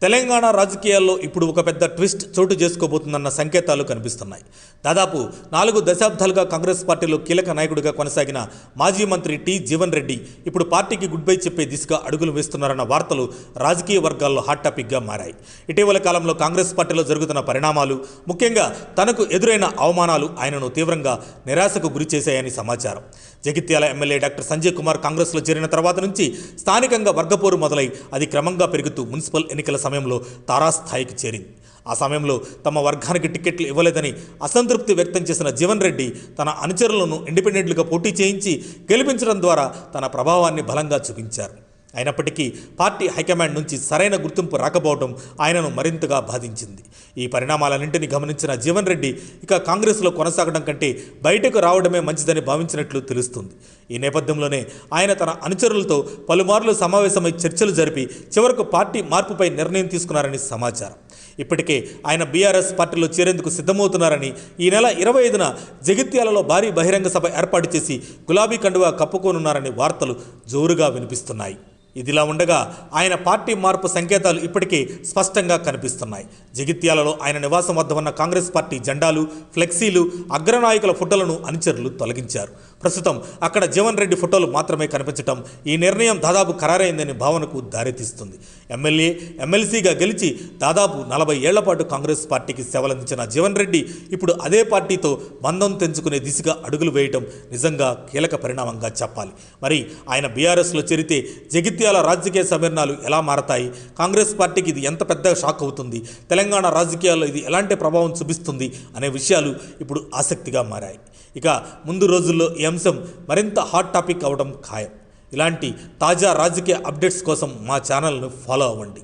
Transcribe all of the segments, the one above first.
తెలంగాణ రాజకీయాల్లో ఇప్పుడు ఒక పెద్ద ట్విస్ట్ చోటు చేసుకోబోతుందన్న సంకేతాలు కనిపిస్తున్నాయి. దాదాపు 4 దశాబ్దాలుగా కాంగ్రెస్ పార్టీలో కీలక నాయకుడిగా కొనసాగిన మాజీ మంత్రి టి. జీవన్ రెడ్డి ఇప్పుడు పార్టీకి గుడ్ బై చెప్పే దిశగా అడుగులు వేస్తున్నారన్న వార్తలు రాజకీయ వర్గాల్లో హాట్ టాపిక్గా మారాయి. ఇటీవల కాలంలో కాంగ్రెస్ పార్టీలో జరుగుతున్న పరిణామాలు, ముఖ్యంగా తనకు ఎదురైన అవమానాలు ఆయనను తీవ్రంగా నిరాశకు గురి చేశాయని సమాచారం. జగిత్యాల ఎమ్మెల్యే డాక్టర్ సంజయ్ కుమార్ కాంగ్రెస్లో చేరిన తర్వాత నుంచి స్థానికంగా వర్గపోరు మొదలై అది క్రమంగా పెరుగుతూ మున్సిపల్ ఎన్నికల సమయంలో తారాస్థాయికి చేరింది. ఆ సమయంలో తమ వర్గానికి టికెట్లు ఇవ్వలేదని అసంతృప్తి వ్యక్తం చేసిన జీవన్ రెడ్డి తన అనుచరులను ఇండిపెండెంట్లుగా పోటీ చేయించి గెలిపించడం ద్వారా తన ప్రభావాన్ని బలంగా చూపించారు. అయినప్పటికీ పార్టీ హైకమాండ్ నుంచి సరైన గుర్తింపు రాకపోవడం ఆయనను మరింతగా బాధించింది. ఈ పరిణామాలన్నింటినీ గమనించిన జీవన్ రెడ్డి ఇక కాంగ్రెస్లో కొనసాగడం కంటే బయటకు రావడమే మంచిదని భావించినట్లు తెలుస్తుంది. ఈ నేపథ్యంలోనే ఆయన తన అనుచరులతో పలుమార్లు సమావేశమై చర్చలు జరిపి చివరకు పార్టీ మార్పుపై నిర్ణయం తీసుకున్నారని సమాచారం. ఇప్పటికే ఆయన బీఆర్ఎస్ పార్టీలో చేరేందుకు సిద్ధమవుతున్నారని, ఈ నెల 25న జగిత్యాలలో భారీ బహిరంగ సభ ఏర్పాటు చేసి గులాబీ కండువా కప్పుకోనున్నారని వార్తలు జోరుగా వినిపిస్తున్నాయి. ఇదిలా ఉండగా ఆయన పార్టీ మార్పు సంకేతాలు ఇప్పటికే స్పష్టంగా కనిపిస్తున్నాయి. జగిత్యాలలో ఆయన నివాసం వద్ద ఉన్న కాంగ్రెస్ పార్టీ జెండాలు, ఫ్లెక్సీలు, అగ్రనాయకుల ఫోటోలను అనుచరులు తొలగించారు. ప్రస్తుతం అక్కడ జీవన్ రెడ్డి ఫోటోలు మాత్రమే కనిపించడం ఈ నిర్ణయం దాదాపు ఖరారైందని భావనకు దారితీస్తుంది. ఎమ్మెల్యే, ఎమ్మెల్సీగా గెలిచి దాదాపు 40 ఏళ్ల పాటు కాంగ్రెస్ పార్టీకి సేవలందించిన జీవన్ రెడ్డి ఇప్పుడు అదే పార్టీతో బంధం తెంచుకునే దిశగా అడుగులు వేయటం నిజంగా కీలక పరిణామంగా చెప్పాలి. మరి ఆయన బీఆర్ఎస్లో చేరితే జగిత్యాల రాజకీయ సమీకరణాలు ఎలా మారతాయి? కాంగ్రెస్ పార్టీకి ఇది ఎంత పెద్ద షాక్ అవుతుంది? తెలంగాణ రాజకీయాల్లో ఇది ఎలాంటి ప్రభావం చూపిస్తుంది అనే విషయాలు ఇప్పుడు ఆసక్తిగా మారాయి. ఇక ముందు రోజుల్లో ఈ అంశం మరింత హాట్ టాపిక్ అవడం ఖాయం. ఇలాంటి తాజా రాజకీయ అప్డేట్స్ కోసం మా ఛానల్ను ఫాలో అవ్వండి.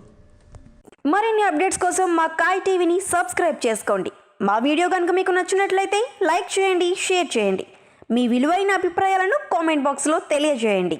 మరిన్ని అప్డేట్స్ కోసం మా కాయ్ టీవీని సబ్స్క్రైబ్ చేసుకోండి. మా వీడియో కనుక మీకు నచ్చినట్లయితే లైక్ చేయండి, షేర్ చేయండి. మీ విలువైన అభిప్రాయాలను కామెంట్ బాక్స్లో తెలియజేయండి.